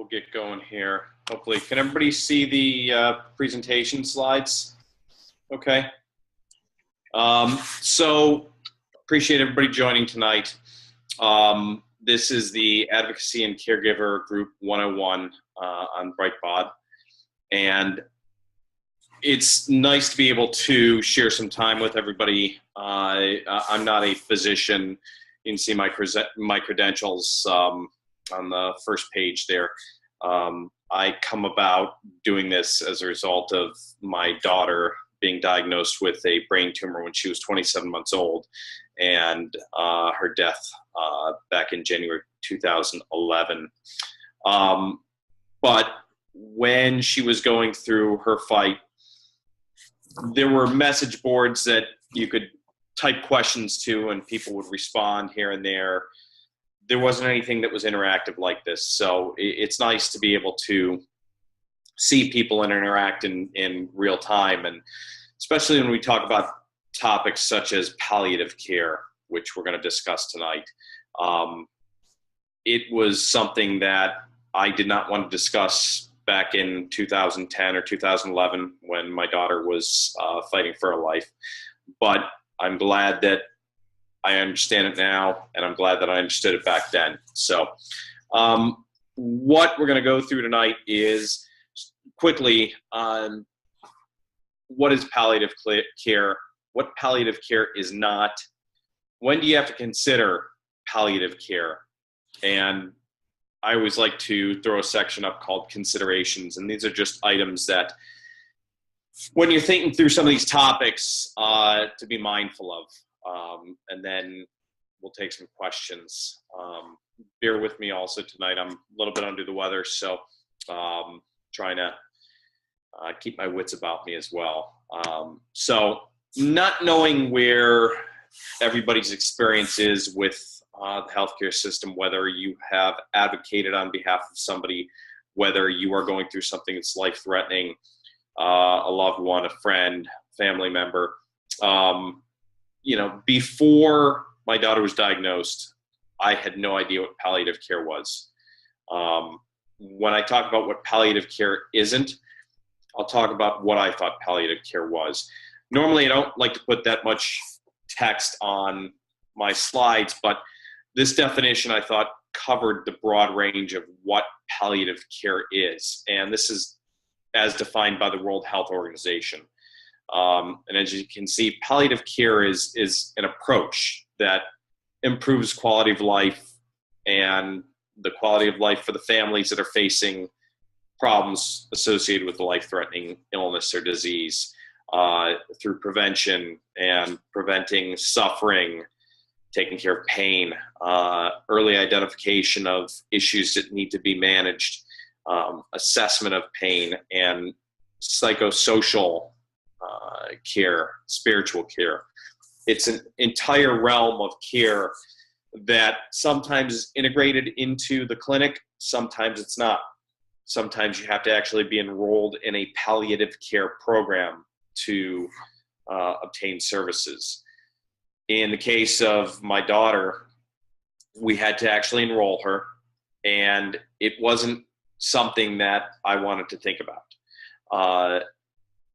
we'll get going here. Hopefully, can everybody see the presentation slides? Okay. So appreciate everybody joining tonight. This is the Advocacy and Caregiver Group 101 on Brightbot. And it's nice to be able to share some time with everybody. I'm not a physician. You can see my credentials on the first page there. I come about doing this as a result of my daughter being diagnosed with a brain tumor when she was 27 months old, and her death back in January 2011. But when she was going through her fight, there were message boards that you could type questions to and people would respond here and there. There wasn't anything that was interactive like this. So it's nice to be able to see people and interact in real time. And especially when we talk about topics such as palliative care, which we're going to discuss tonight. It was something that I did not want to discuss back in 2010 or 2011 when my daughter was fighting for her life. But I'm glad that I understand it now, and I'm glad that I understood it back then. So what we're going to go through tonight is quickly on what is palliative care, what palliative care is not, when do you have to consider palliative care, and I always like to throw a section up called considerations, and these are just items that when you're thinking through some of these topics to be mindful of. And then we'll take some questions. Bear with me also tonight. I'm a little bit under the weather, so trying to keep my wits about me as well. So not knowing where everybody's experience is with the healthcare system, whether you have advocated on behalf of somebody, whether you are going through something that's life-threatening, a loved one, a friend, family member. Before my daughter was diagnosed, I had no idea what palliative care was. When I talk about what palliative care isn't, I'll talk about what I thought palliative care was. Normally, I don't like to put that much text on my slides, but this definition I thought covered the broad range of what palliative care is. And this is as defined by the World Health Organization. And as you can see, palliative care is an approach that improves quality of life and the quality of life for the families that are facing problems associated with life-threatening illness or disease through prevention and preventing suffering, taking care of pain, early identification of issues that need to be managed, assessment of pain, and psychosocial care, spiritual care. It's an entire realm of care that sometimes is integrated into the clinic, sometimes it's not. Sometimes you have to actually be enrolled in a palliative care program to obtain services. In the case of my daughter, we had to actually enroll her, and it wasn't something that I wanted to think about.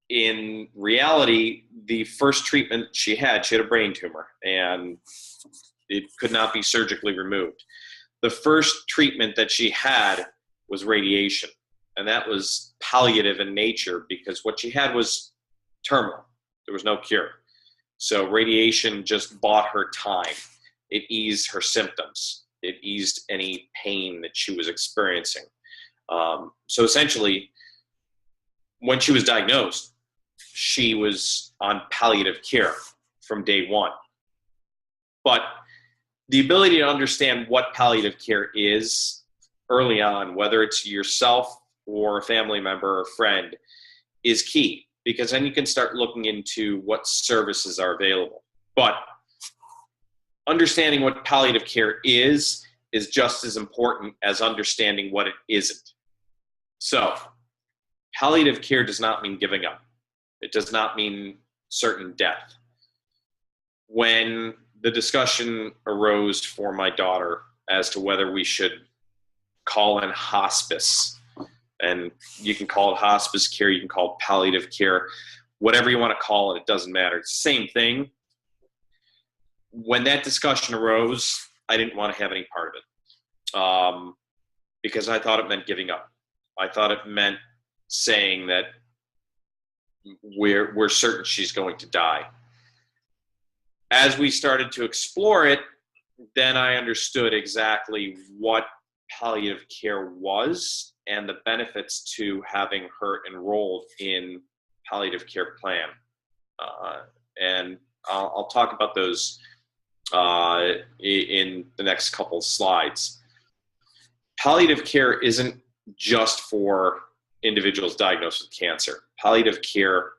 In reality, the first treatment she had a brain tumor, and it could not be surgically removed. The first treatment that she had was radiation, and that was palliative in nature because what she had was terminal. There was no cure. So radiation just bought her time. It eased her symptoms. It eased any pain that she was experiencing. So essentially, when she was diagnosed, she was on palliative care from day one. But the ability to understand what palliative care is early on, whether it's yourself or a family member or friend, is key, because then you can start looking into what services are available. But understanding what palliative care is just as important as understanding what it isn't. So palliative care does not mean giving up. It does not mean certain death. When the discussion arose for my daughter as to whether we should call in hospice. And you can call it hospice care, you can call it palliative care, whatever you want to call it, it doesn't matter. It's the same thing. When that discussion arose, I didn't want to have any part of it because I thought it meant giving up. I thought it meant saying that we're certain she's going to die. As we started to explore it, then I understood exactly what palliative care was and the benefits to having her enrolled in palliative care plan. And I'll talk about those in the next couple of slides. Palliative care isn't just for individuals diagnosed with cancer. Palliative care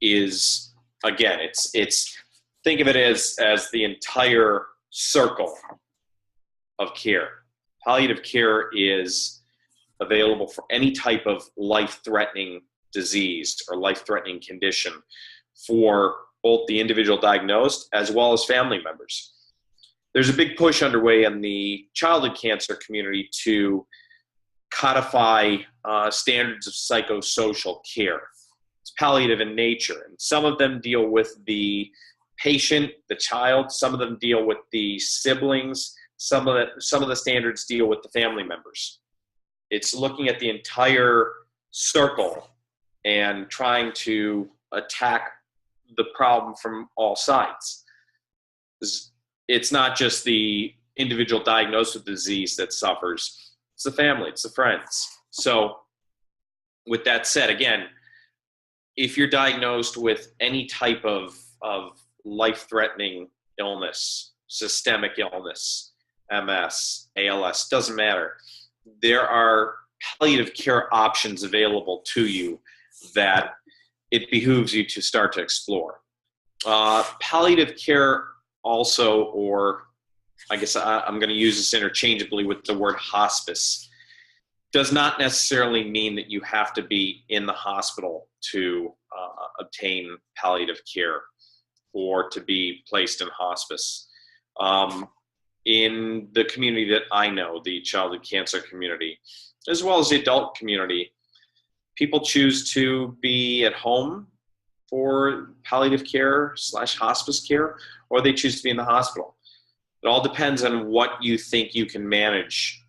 is, again, it's think of it as the entire circle of care. Palliative care is available for any type of life-threatening disease or life-threatening condition for both the individual diagnosed as well as family members. There's a big push underway in the childhood cancer community to codify standards of psychosocial care. It's palliative in nature, and some of them deal with the patient, the child. Some of them deal with the siblings. Some of the standards deal with the family members. It's looking at the entire circle and trying to attack the problem from all sides. It's not just the individual diagnosed with the disease that suffers. It's the family, it's the friends. So with that said, again, if you're diagnosed with any type of life-threatening illness, systemic illness, MS, ALS, doesn't matter. There are palliative care options available to you that it behooves you to start to explore. Palliative care also, or I guess I'm going to use this interchangeably with the word hospice, does not necessarily mean that you have to be in the hospital to obtain palliative care or to be placed in hospice. In the community that I know, the childhood cancer community, as well as the adult community, people choose to be at home for palliative care / hospice care, or they choose to be in the hospital. It all depends on what you think you can manage.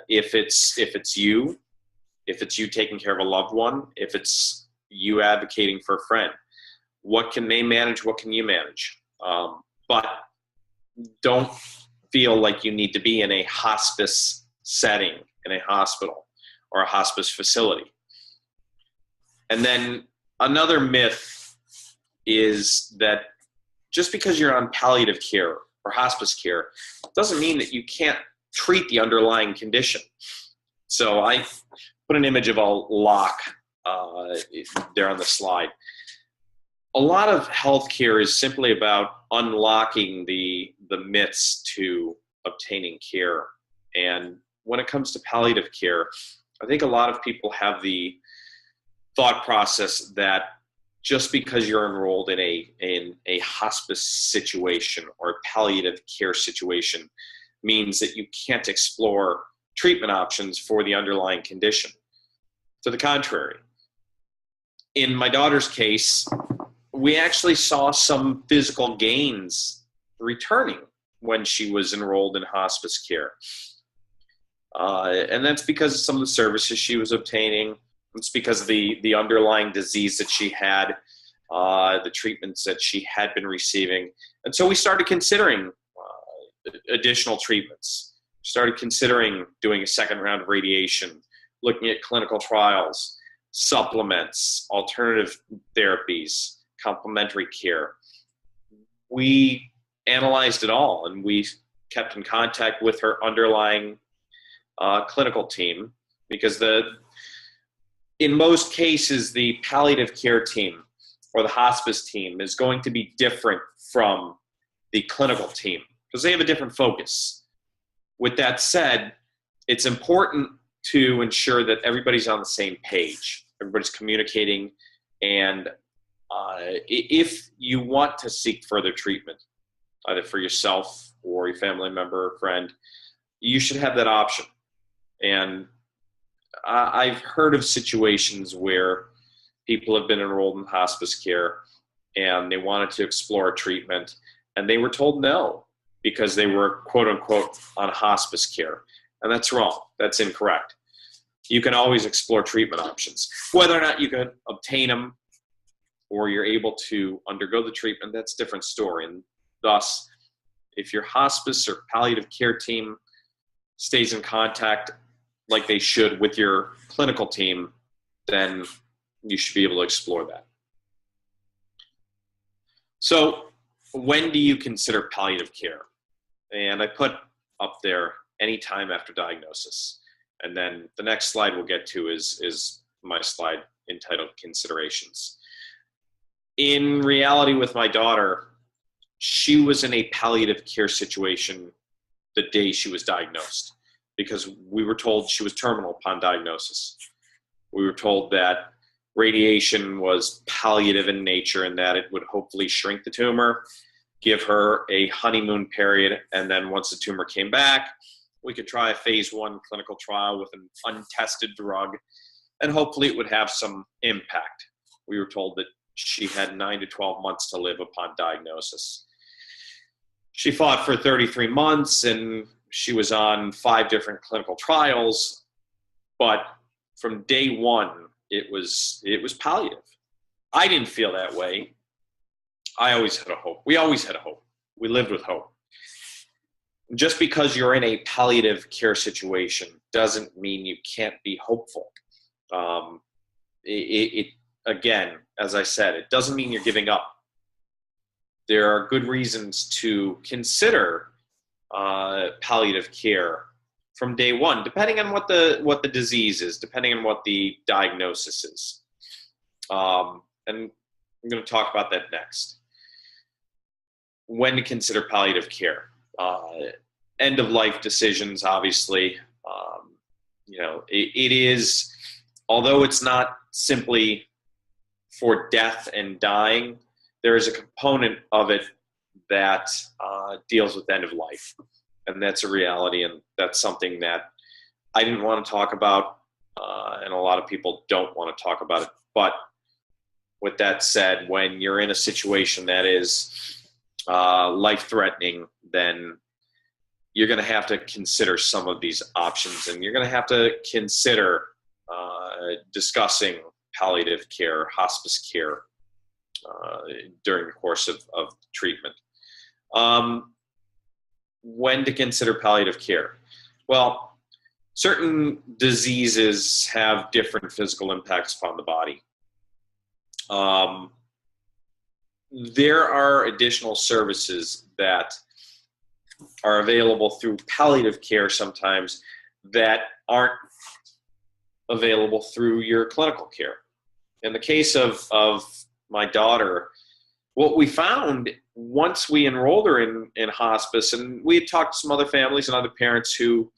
If it's you taking care of a loved one, if it's you advocating for a friend, what can they manage? What can you manage? But don't feel like you need to be in a hospice setting, in a hospital or a hospice facility. And then another myth is that just because you're on palliative care or hospice care doesn't mean that you can't treat the underlying condition. So I put an image of a lock there on the slide. A lot of healthcare is simply about unlocking the myths to obtaining care. And when it comes to palliative care, I think a lot of people have the thought process that just because you're enrolled in a hospice situation or a palliative care situation means that you can't explore treatment options for the underlying condition. To the contrary, in my daughter's case, we actually saw some physical gains returning when she was enrolled in hospice care. And that's because of some of the services she was obtaining. It's because of the underlying disease that she had, the treatments that she had been receiving. And so we started considering additional treatments. Started considering doing a second round of radiation, looking at clinical trials, supplements, alternative therapies, complementary care. We analyzed it all, and we kept in contact with her underlying clinical team, because in most cases, the palliative care team or the hospice team is going to be different from the clinical team because they have a different focus. With that said, it's important to ensure that everybody's on the same page, everybody's communicating, and if you want to seek further treatment, either for yourself or your family member or friend, you should have that option. And I've heard of situations where people have been enrolled in hospice care and they wanted to explore treatment and they were told no because they were quote unquote on hospice care. And that's wrong. That's incorrect. You can always explore treatment options. Whether or not you can obtain them or you're able to undergo the treatment, that's a different story. And thus, if your hospice or palliative care team stays in contact like they should with your clinical team, then you should be able to explore that. So when do you consider palliative care? And I put up there any time after diagnosis. And then the next slide we'll get to is my slide entitled Considerations. In reality with my daughter, she was in a palliative care situation the day she was diagnosed because we were told she was terminal upon diagnosis. We were told that radiation was palliative in nature and that it would hopefully shrink the tumor, give her a honeymoon period, and then once the tumor came back, we could try a phase 1 clinical trial with an untested drug, and hopefully it would have some impact. We were told that she had 9 to 12 months to live upon diagnosis. She fought for 33 months, and she was on 5 different clinical trials, but from day one, it was palliative. I didn't feel that way. I always had a hope. We always had a hope. We lived with hope. Just because you're in a palliative care situation doesn't mean you can't be hopeful. Again, as I said, it doesn't mean you're giving up. There are good reasons to consider palliative care from day one, depending on what the disease is, depending on what the diagnosis is. And I'm going to talk about that next. When to consider palliative care. End of life decisions, obviously. It is, although it's not simply for death and dying, there is a component of it that deals with end of life. And that's a reality, and that's something that I didn't want to talk about, and a lot of people don't want to talk about it. But with that said, when you're in a situation that is life-threatening, then you're going to have to consider some of these options, and you're going to have to consider discussing palliative care, hospice care during the course of treatment. When to consider palliative care? Well, certain diseases have different physical impacts upon the body. There are additional services that are available through palliative care sometimes that aren't available through your clinical care. In the case of my daughter, what we found once we enrolled her in hospice, and we had talked to some other families and other parents who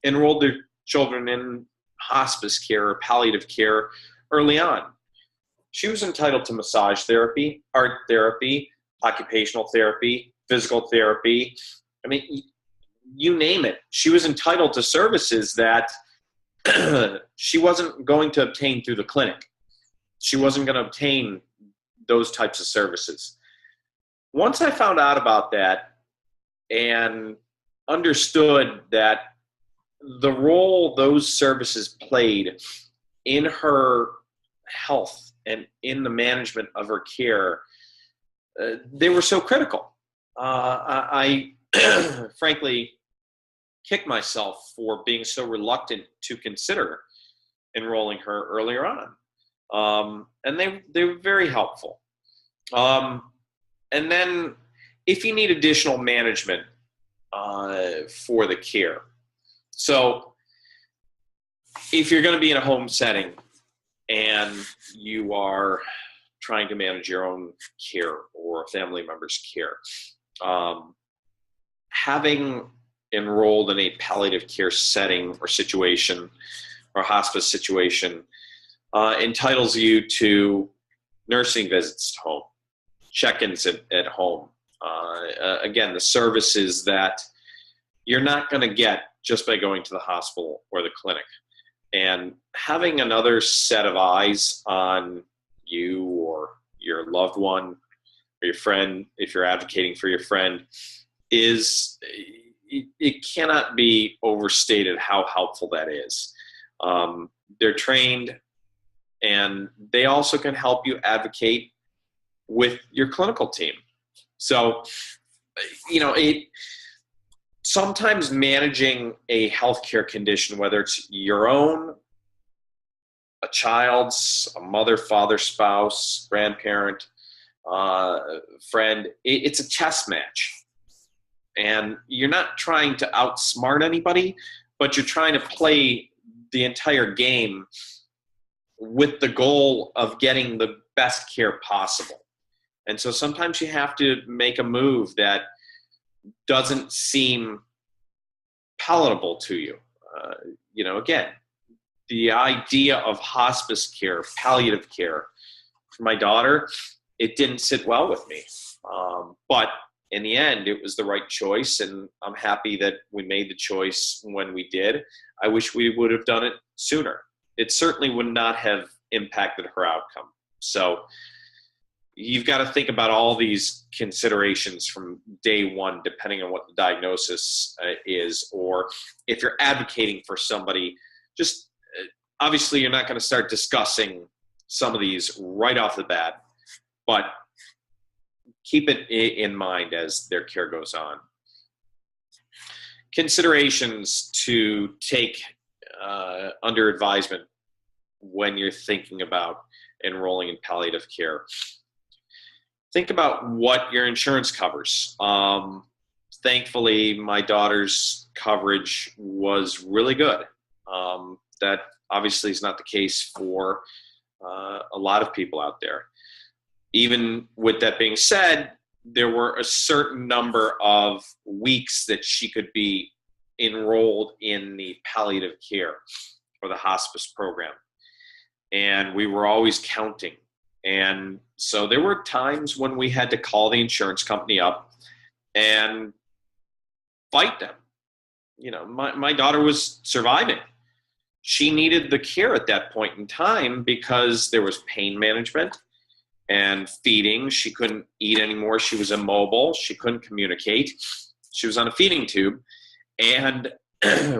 enrolled their children in hospice care or palliative care early on. She was entitled to massage therapy, art therapy, occupational therapy, physical therapy. I mean, you name it. She was entitled to services that she wasn't going to obtain through the clinic. She wasn't going to obtain those types of services. Once I found out about that and understood that the role those services played in her health and in the management of her care, they were so critical. I frankly kicked myself for being so reluctant to consider enrolling her earlier on. And they were very helpful. And then if you need additional management for the care. So if you're going to be in a home setting and you are trying to manage your own care or a family member's care, having enrolled in a palliative care setting or situation or hospice situation entitles you to nursing visits to home, check-ins at home. Again, the services that you're not going to get just by going to the hospital or the clinic. And having another set of eyes on you or your loved one or your friend, if you're advocating for your friend, it cannot be overstated how helpful that is. They're trained, and they also can help you advocate with your clinical team. So, sometimes managing a healthcare condition, whether it's your own, a child's, a mother, father, spouse, grandparent, friend, it's a chess match. And you're not trying to outsmart anybody, but you're trying to play the entire game with the goal of getting the best care possible. And so sometimes you have to make a move that doesn't seem palatable to you. Again, the idea of hospice care, palliative care for my daughter, it didn't sit well with me. But in the end, it was the right choice, and I'm happy that we made the choice when we did. I wish we would have done it sooner. It certainly would not have impacted her outcome. So you've got to think about all these considerations from day one, depending on what the diagnosis is, or if you're advocating for somebody, just obviously you're not going to start discussing some of these right off the bat, but keep it in mind as their care goes on. Considerations to take under advisement when you're thinking about enrolling in palliative care. Think about what your insurance covers. Thankfully, my daughter's coverage was really good. That obviously is not the case for a lot of people out there. Even with that being said, there were a certain number of weeks that she could be enrolled in the palliative care or the hospice program. And we were always counting. And so there were times when we had to call the insurance company up and fight them. My daughter was surviving. She needed the care at that point in time because there was pain management and feeding. She couldn't eat anymore. She was immobile. She couldn't communicate. She was on a feeding tube. And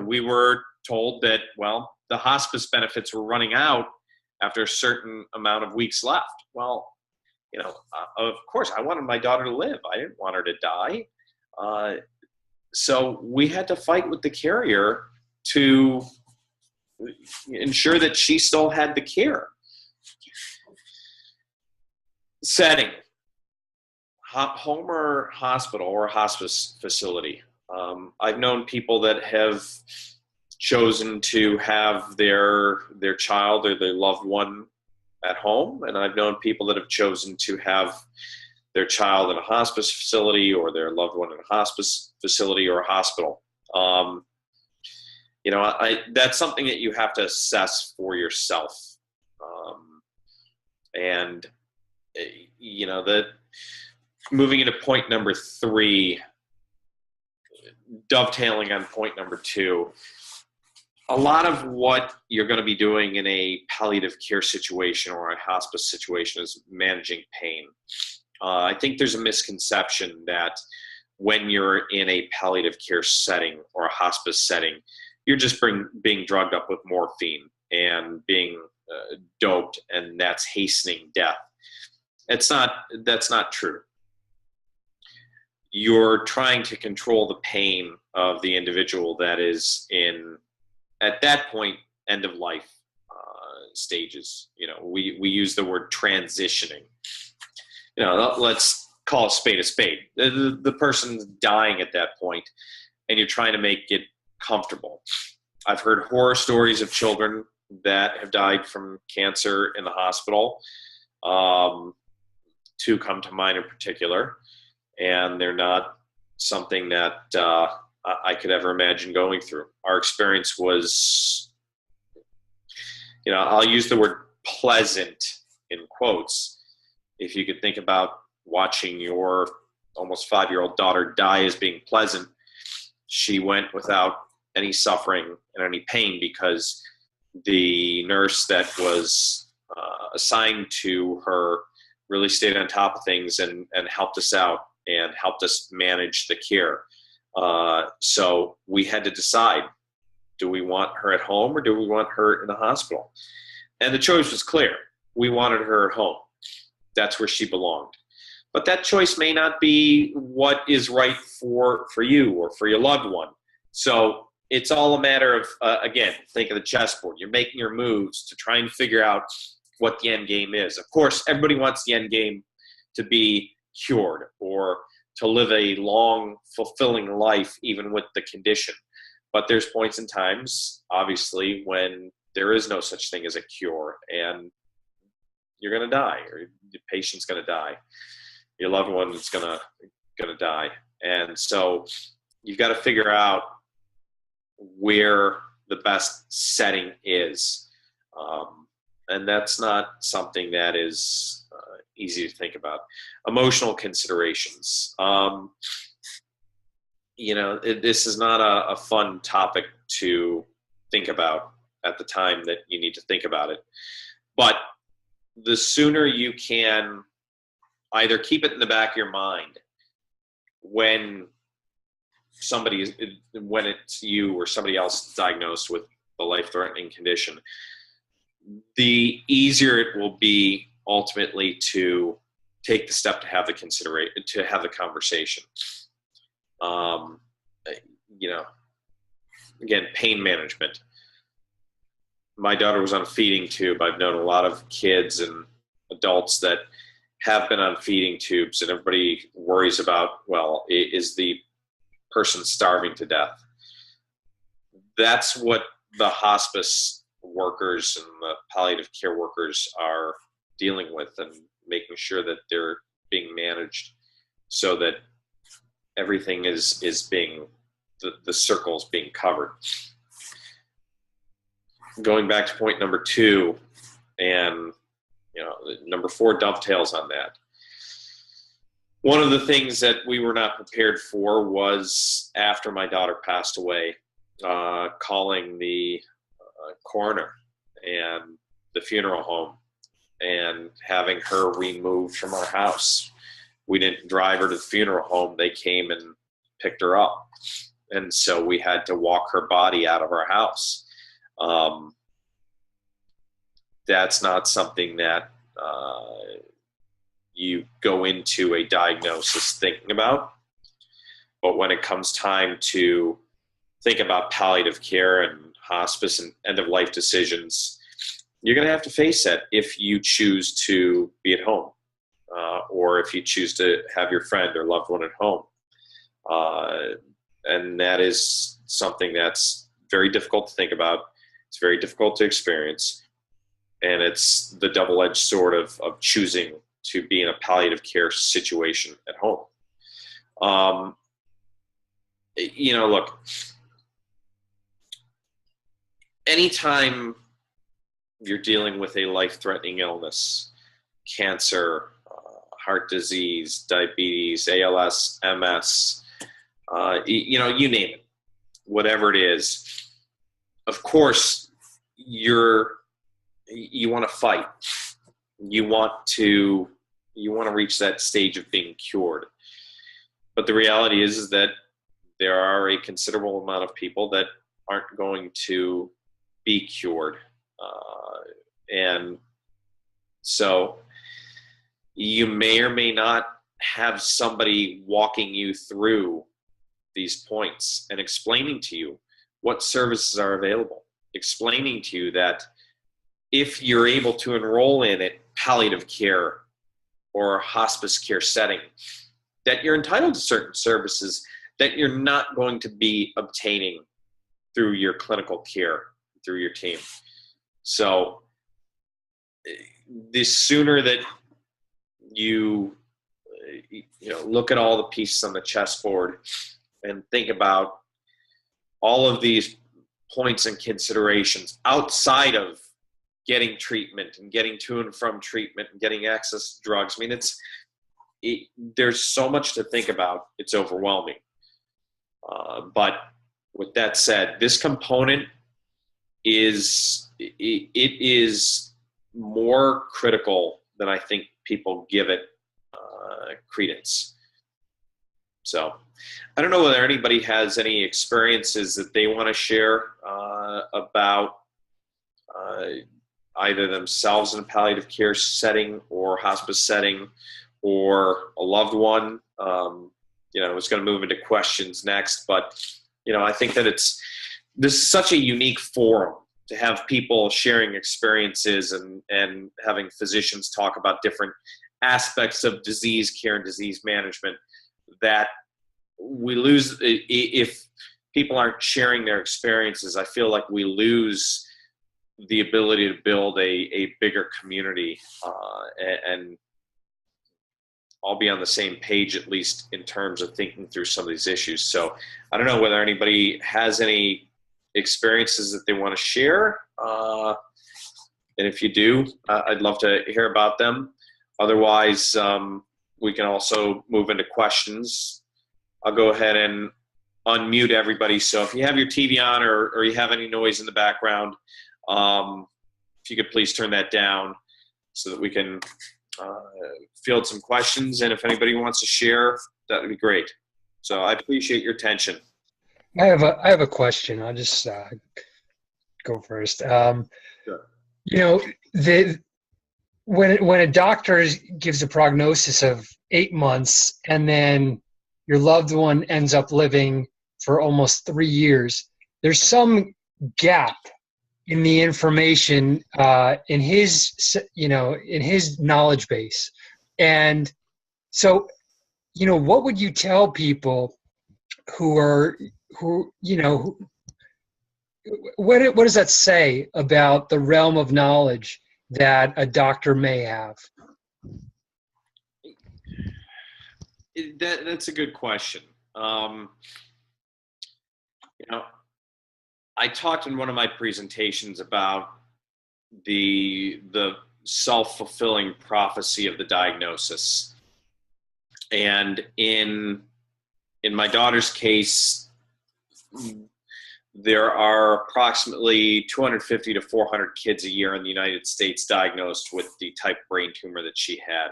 we were told that, well, the hospice benefits were running out after a certain amount of weeks left. Well, of course, I wanted my daughter to live. I didn't want her to die. So we had to fight with the carrier to ensure that she still had the care. Setting, home or hospital or hospice facility. I've known people that have chosen to have their child or their loved one at home, and I've known people that have chosen to have their child in a hospice facility or their loved one in a hospice facility or a hospital. That's something that you have to assess for yourself. That moving into point number 3, dovetailing on point number 2, a lot of what you're going to be doing in a palliative care situation or a hospice situation is managing pain. I think there's a misconception that when you're in a palliative care setting or a hospice setting, you're just being drugged up with morphine and being doped, and that's hastening death. That's not true. You're trying to control the pain of the individual that is at that point, end of life stages. We use the word transitioning. Let's call a spade a spade. The person's dying at that point, and you're trying to make it comfortable. I've heard horror stories of children that have died from cancer in the hospital. 2 come to mind in particular, and they're not something that I could ever imagine going through. Our experience was, I'll use the word pleasant in quotes. If you could think about watching your almost 5-year-old daughter die as being pleasant, she went without any suffering and any pain, because the nurse that was assigned to her really stayed on top of things and helped us out and helped us manage the care. So we had to decide, do we want her at home or do we want her in the hospital? And the choice was clear. We wanted her at home. That's where she belonged. But that choice may not be what is right for you or for your loved one. So it's all a matter of, again, think of the chessboard. You're making your moves to try and figure out what the end game is. Of course, everybody wants the end game to be cured or to live a long, fulfilling life, even with the condition. But there's points and times, obviously, when there is no such thing as a cure, and you're going to die, or the patient's going to die. Your loved one is going to die. And so you've got to figure out where the best setting is. And that's not something that is easy to think about. Emotional considerations. This is not a fun topic to think about at the time that you need to think about it. But the sooner you can either keep it in the back of your mind when it's you or somebody else diagnosed with a life-threatening condition, the easier it will be ultimately to take the step to have the conversation. Again, pain management. My daughter was on a feeding tube. I've known a lot of kids and adults that have been on feeding tubes, and everybody worries about, well, is the person starving to death? That's what the hospice workers and the palliative care workers are dealing with, and making sure that they're being managed so that everything is being, the circle's being covered. Going back to point number 2, and number 4 dovetails on that. One of the things that we were not prepared for was, after my daughter passed away, calling the coroner and the funeral home and having her removed from our house. We didn't drive her to the funeral home. They came and picked her up. And so we had to walk her body out of our house. That's not something that you go into a diagnosis thinking about. But when it comes time to think about palliative care and hospice and end-of-life decisions, you're going to have to face that if you choose to be at home, or if you choose to have your friend or loved one at home. And that is something that's very difficult to think about. It's very difficult to experience. And it's the double-edged sword of choosing to be in a palliative care situation at home. Look, anytime you're dealing with a life-threatening illness, cancer, heart disease, diabetes, ALS, MS, you name it, whatever it is, of course, you want to fight. You want to reach that stage of being cured. But the reality is that there are a considerable amount of people that aren't going to be cured. And so you may or may not have somebody walking you through these points and explaining to you what services are available, explaining to you that if you're able to enroll in a palliative care or a hospice care setting, that you're entitled to certain services that you're not going to be obtaining through your clinical care, through your team. So the sooner that you look at all the pieces on the chessboard and think about all of these points and considerations outside of getting treatment and getting to and from treatment and getting access to drugs. I mean, there's so much to think about. It's overwhelming. But with that said, this component is more critical than I think people give it credence. So I don't know whether anybody has any experiences that they want to share about either themselves in a palliative care setting or hospice setting or a loved one. I was going to move into questions next, but I think that this is such a unique forum to have people sharing experiences and having physicians talk about different aspects of disease care and disease management, that we lose if people aren't sharing their experiences. I feel like we lose the ability to build a bigger community and all be on the same page, at least in terms of thinking through some of these issues. So I don't know whether anybody has any experiences that they want to share. And if you do, I'd love to hear about them. Otherwise, we can also move into questions. I'll go ahead and unmute everybody. So if you have your TV on or you have any noise in the background, if you could please turn that down so that we can field some questions. And if anybody wants to share, that would be great. So I appreciate your attention. I have a question. I'll just go first. Sure. When a doctor gives a prognosis of 8 months and then your loved one ends up living for almost 3 years, there's some gap in the information in his knowledge base. And so, what would you tell people what does that say about the realm of knowledge that a doctor may have? That's a good question. I talked in one of my presentations about the self-fulfilling prophecy of the diagnosis. And in my daughter's case, there are approximately 250 to 400 kids a year in the United States diagnosed with the type of brain tumor that she had.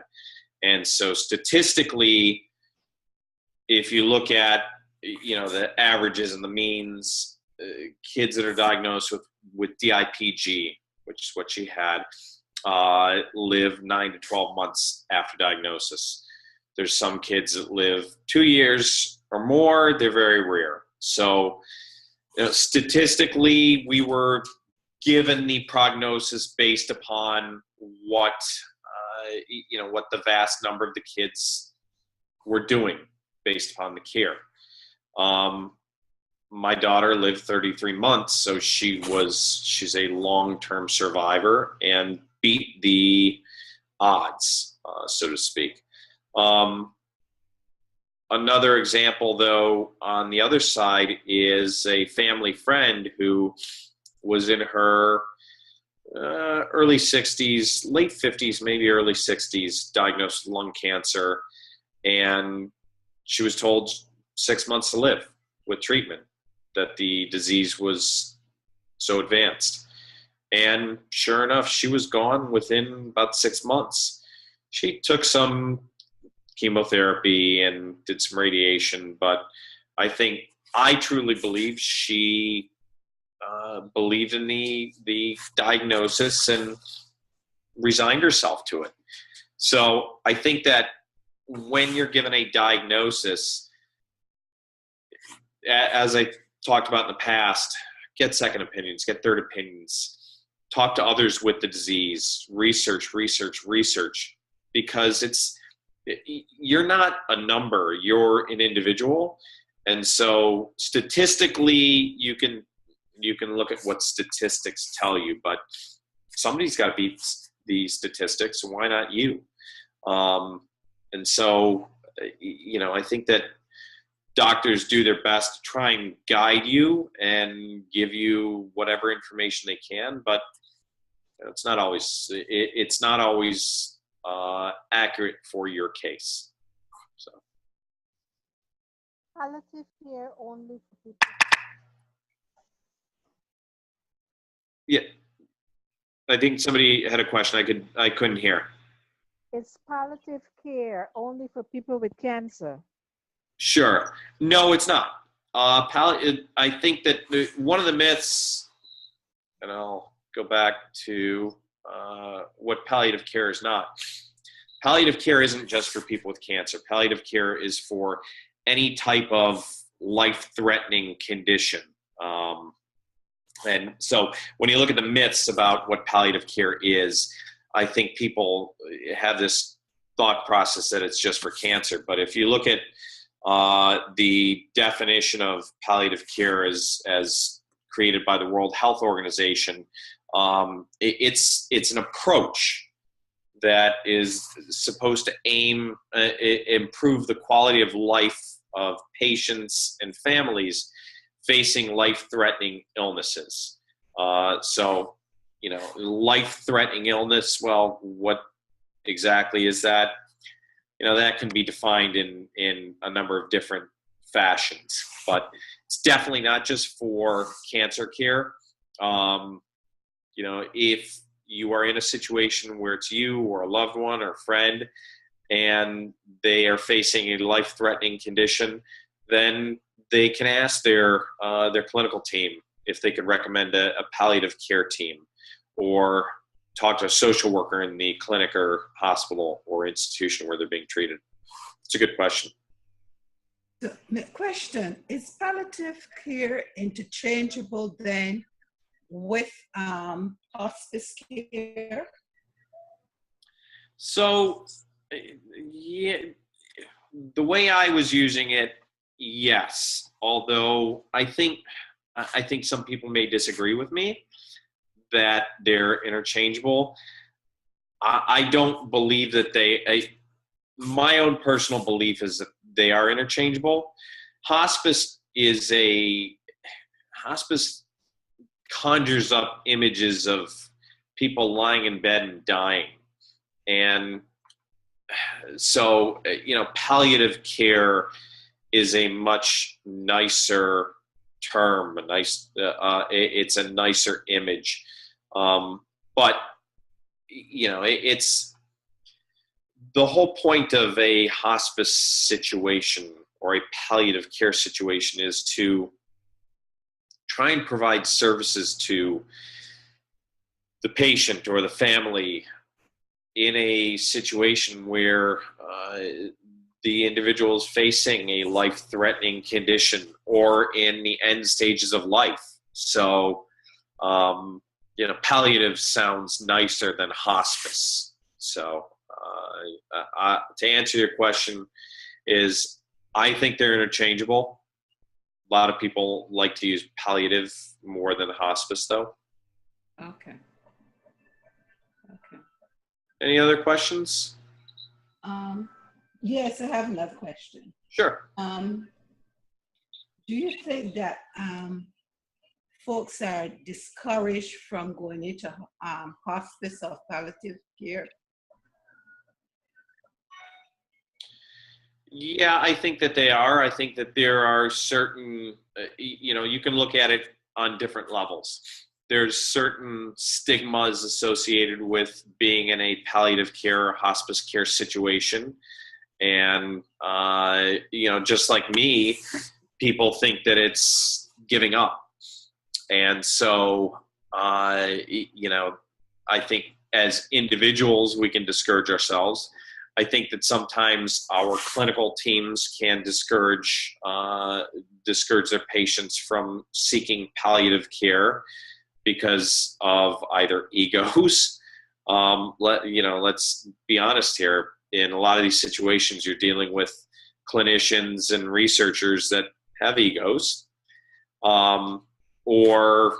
And so statistically, if you look at, the averages and the means, kids that are diagnosed with DIPG, which is what she had, live 9 to 12 months after diagnosis. There's some kids that live 2 years or more. They're very rare. So statistically, we were given the prognosis based upon what the vast number of the kids were doing based upon the care. My daughter lived 33 months, so she's a long-term survivor and beat the odds, so to speak. Another example, though, on the other side is a family friend who was in her early 60s, late 50s, maybe early 60s, diagnosed with lung cancer, and she was told 6 months to live with treatment, that the disease was so advanced. And sure enough, she was gone within about 6 months. She took some chemotherapy and did some radiation, but I truly believe she believed in the diagnosis and resigned herself to it. So I think that when you're given a diagnosis, as I talked about in the past, get second opinions, get third opinions, talk to others with the disease, research, because you're not a number, you're an individual. And so statistically, you can look at what statistics tell you, but somebody's got to beat the statistics. So why not you? And so, I think that doctors do their best to try and guide you and give you whatever information they can, but it's not always accurate for your case. So Palliative care only for people. I think somebody had a question I couldn't hear. Is palliative care only for people with cancer? Sure. No, it's not. I think that one of the myths, and I'll go back to what palliative care is not. Palliative care isn't just for people with cancer. Palliative care is for any type of life-threatening condition. And so when you look at the myths about what palliative care is, I think people have this thought process that it's just for cancer. But if you look at the definition of palliative care as created by the World Health Organization, it's an approach that is supposed to improve the quality of life of patients and families facing life-threatening illnesses. So, life-threatening illness, well, what exactly is that? That can be defined in a number of different fashions, but it's definitely not just for cancer care. If you are in a situation where it's you or a loved one or a friend and they are facing a life-threatening condition, then they can ask their clinical team if they could recommend a palliative care team, or talk to a social worker in the clinic or hospital or institution where they're being treated. It's a good question. So, the question, is palliative care interchangeable then with hospice care? So, yeah, the way I was using it, yes. Although I think some people may disagree with me that they're interchangeable. I don't believe that my own personal belief is that they are interchangeable. Hospice conjures up images of people lying in bed and dying. And so, palliative care is a much nicer term, it's a nicer image. But, it's the whole point of a hospice situation or a palliative care situation is to try and provide services to the patient or the family in a situation where the individual is facing a life-threatening condition or in the end stages of life. So, palliative sounds nicer than hospice. So, to answer your question is, I think they're interchangeable. A lot of people like to use palliative more than hospice, though. Okay. Any other questions? Yes, I have another question. Sure. Do you think that folks are discouraged from going into hospice or palliative care? Yeah, I think that they are. I think that there are certain, you can look at it on different levels. There's certain stigmas associated with being in a palliative care or hospice care situation. And, just like me, people think that it's giving up. And so, I think as individuals, we can discourage ourselves. I think that sometimes our clinical teams can discourage their patients from seeking palliative care because of either egos. Let's be honest here. In a lot of these situations, you're dealing with clinicians and researchers that have egos, or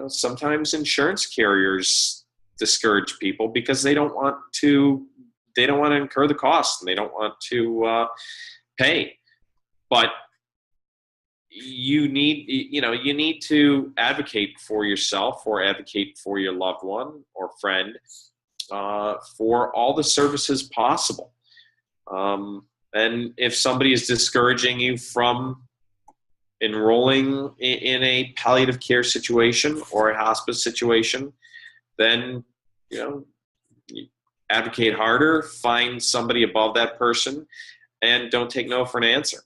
sometimes insurance carriers discourage people because they don't want to incur the cost and they don't want to pay. But you need to advocate for yourself or advocate for your loved one or friend for all the services possible. And if somebody is discouraging you from enrolling in a palliative care situation or a hospice situation, then, you advocate harder, find somebody above that person, and don't take no for an answer.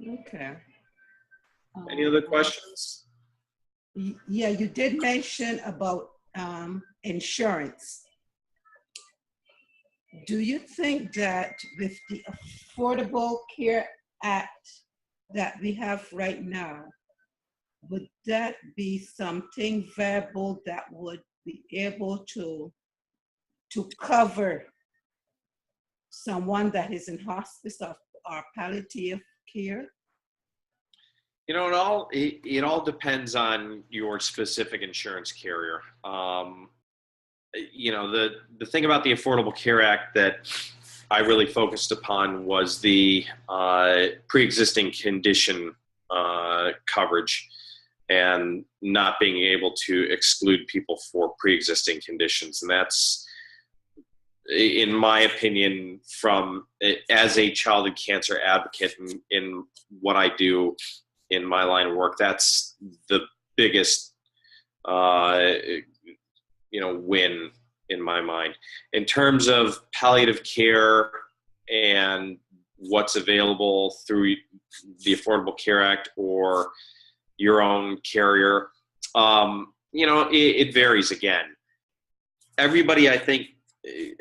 Okay. Any other questions? Yeah, you did mention about insurance. Do you think that with the Affordable Care Act that we have right now, would that be something viable that would be able to cover someone that is in hospice or palliative care? It all depends on your specific insurance carrier. The thing about the Affordable Care Act that I really focused upon was the pre-existing condition coverage, and not being able to exclude people for pre-existing conditions. And that's, in my opinion, as a childhood cancer advocate in what I do in my line of work, that's the biggest win in my mind. In terms of palliative care and what's available through the Affordable Care Act or your own carrier, it varies again. Everybody, I think,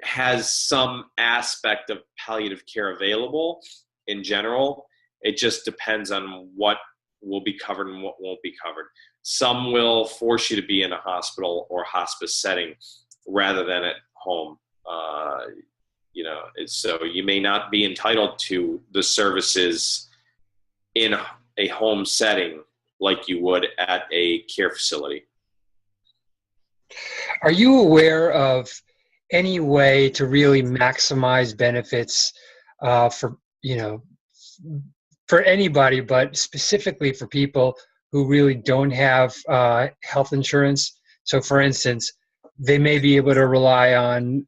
has some aspect of palliative care available in general. It just depends on what will be covered and what won't be covered. Some will force you to be in a hospital or hospice setting rather than at home. So you may not be entitled to the services in a home setting like you would at a care facility. Are you aware of any way to really maximize benefits for anybody, but specifically for people who really don't have health insurance? So, for instance, they may be able to rely on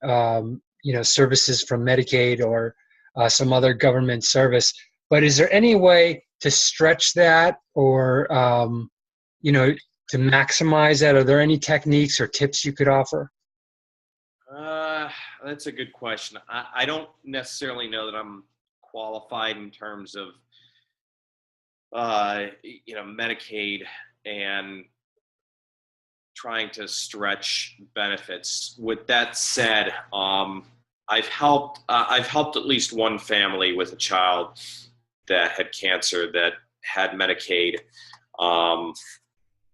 services from Medicaid or some other government service. But is there any way to stretch that, or to maximize that? Are there any techniques or tips you could offer? That's a good question. I don't necessarily know that I'm qualified in terms of Medicaid and trying to stretch benefits. With that said, I've helped at least one family with a child that had cancer that had Medicaid,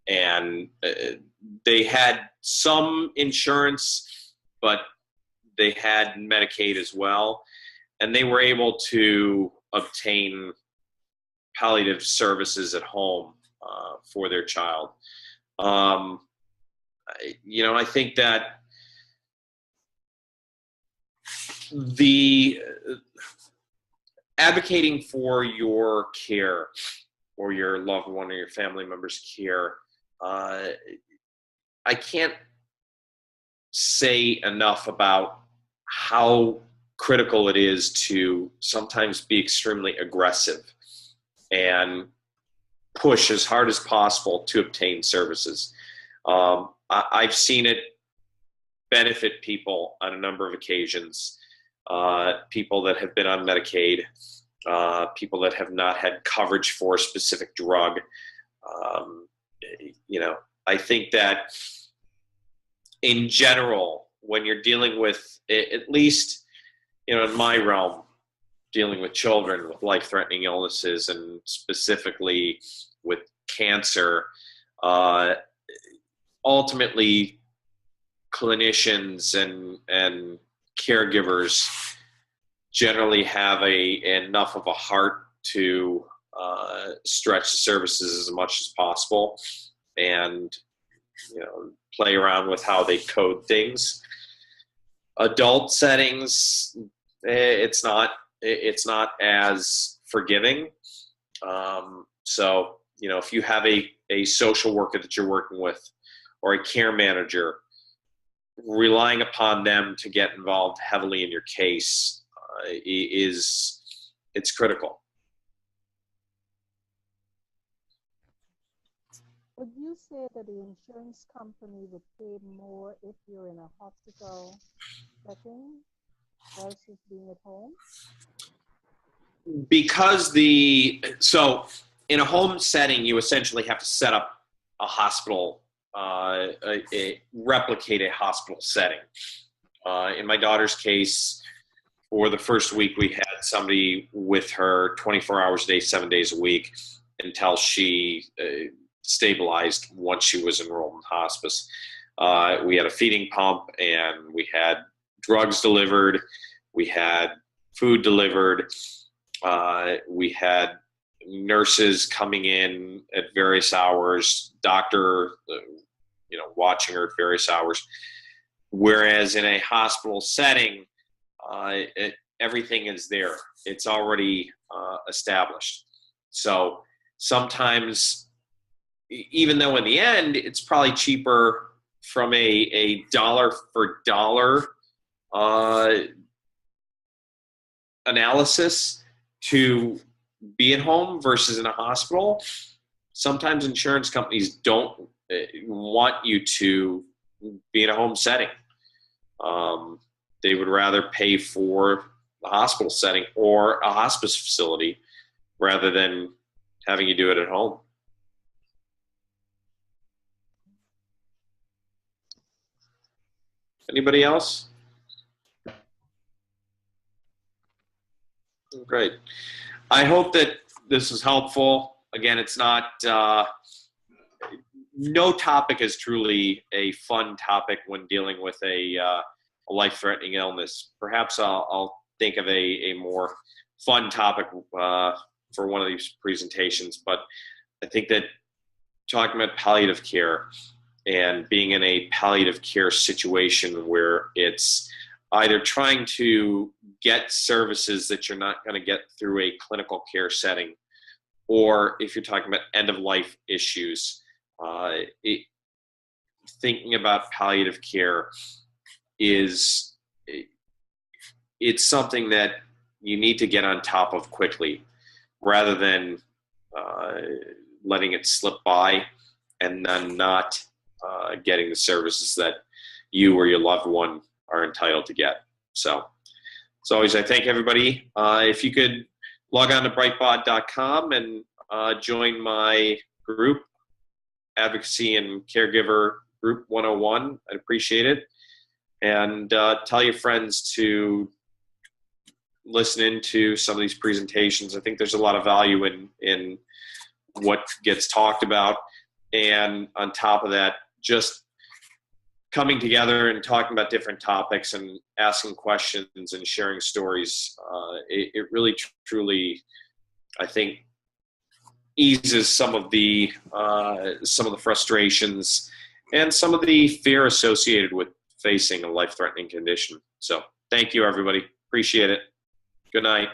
and they had some insurance, but they had Medicaid as well, and they were able to obtain palliative services at home for their child. I think that the advocating for your care or your loved one or your family member's care, I can't say enough about how critical it is to sometimes be extremely aggressive and push as hard as possible to obtain services. I've seen it benefit people on a number of occasions, people that have been on Medicaid, people that have not had coverage for a specific drug. I think that in general, when you're dealing with, at least, in my realm, dealing with children with life-threatening illnesses and specifically with cancer, ultimately clinicians and caregivers generally have enough of a heart to stretch the services as much as possible and play around with how they code things. Adult settings, it's not as forgiving. So if you have a social worker that you're working with or a care manager, relying upon them to get involved heavily in your case it's critical. would you say that the insurance company would pay more if you're in a hospital setting versus being at home? Because so in a home setting, you essentially have to set up a hospital, replicate a hospital setting. In my daughter's case, for the first week, we had somebody with her 24 hours a day, 7 days a week until she stabilized once she was enrolled in hospice. We had a feeding pump, and we had drugs delivered. We had food delivered. We had nurses coming in at various hours, doctor, watching her at various hours. Whereas in a hospital setting, everything is there. It's already established. So sometimes, even though in the end it's probably cheaper from a dollar for dollar analysis to be at home versus in a hospital, sometimes insurance companies don't want you to be in a home setting. They would rather pay for the hospital setting or a hospice facility rather than having you do it at home. Anybody else? Great. I hope that this is helpful. Again, it's not, no topic is truly a fun topic when dealing with a life-threatening illness. Perhaps I'll think of a more fun topic for one of these presentations, but I think that talking about palliative care and being in a palliative care situation where it's either trying to get services that you're not going to get through a clinical care setting, or if you're talking about end-of-life issues, thinking about palliative care it's something that you need to get on top of quickly rather than letting it slip by and then not getting the services that you or your loved one are entitled to get. So as always, I thank everybody. If you could log on to brightbot.com and join my group, Advocacy and Caregiver Group 101, I'd appreciate it. And tell your friends to listen into some of these presentations. I think there's a lot of value in what gets talked about. And on top of that, just coming together and talking about different topics and asking questions and sharing stories, it really, truly, I think, eases some of the frustrations and some of the fear associated with facing a life-threatening condition. So thank you, everybody. Appreciate it. Good night.